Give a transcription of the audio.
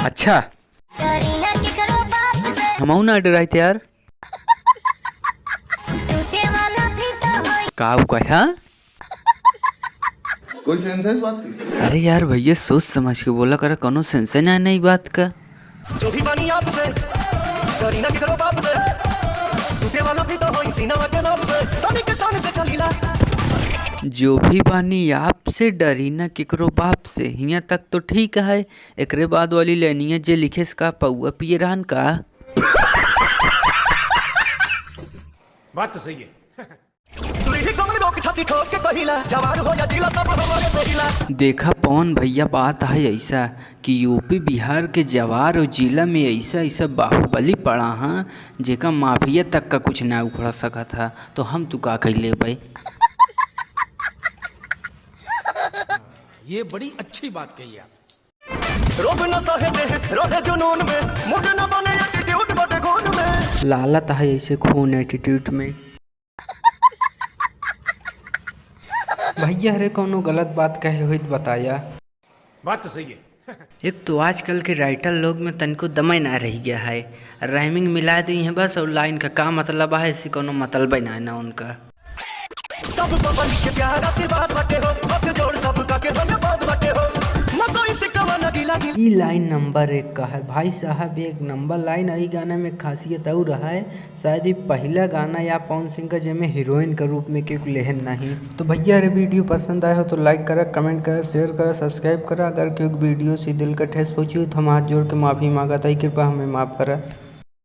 अच्छा हमहू ना डराई थे यार। का कहा कोई सेंस है इस बात की? अरे यार भैया सोच समझ के बोला करा, कोनो सेंस ना नहीं बात का। जो भी बानी आपसे डरी ना करो बाप से, टूटे वाला भी तो होई सीना के नाम से, तनी के सामने से चलीला। जो भी बानी आपसे डरी ना केकरो बाप से, हिया तक तो ठीक है। एकरे बाद वाली लाइनिया जे लिखे का पौआ पिए रहन का। बात तो सही है। छाती ठोक के कहिला जवान हो या जिला सब हमारे सहिला। देखा पवन भैया बात है ऐसा कि यूपी बिहार के जवार और जिला में ऐसा ऐसा बाहुबली पड़ा हाँ, जेका माफिया तक का कुछ ना उखड़ सका था। तो हम तू का कैले भाई। ये बड़ी अच्छी बात कही आप। रोब न सहे दे रहे जुनून में, मुझ न बने एटीट्यूड बटे खून में। लालत है ऐसे खून एटीट्यूड में। भैया अरे कोनो गलत बात कहे हुई बताया। बात तो सही है। एक तो आजकल के राइटर लोग में तनिको दमय ना रह गया है। राइमिंग मिला दी है बस, और लाइन का मतलब है, इसी कोनो मतलब ना है ना उनका। सब पवन के प्यार आशीर्वाद बटे हो, हाथ जोड़ सबका के धन्यवाद बटे हो। मतो इसे कवन गिला गिला। ई लाइन नंबर 1 का है भाई साहब, एक नंबर लाइन। ई गाना में खासियत और रहा है, शायद ही पहला गाना या पवन सिंह का जिसमें हीरोइन के रूप में क्यों लेहन नहीं। तो भैया अरे वीडियो पसंद आया हो तो लाइक करा, कमेंट करा, शेयर करा, सब्सक्राइब करा। अगर क्योंकि वीडियो से दिल का ठेस पहुंची हो तो हम हाथ जोड़ के माफ़ी मांगा था, कृपया हमें माफ़ करा।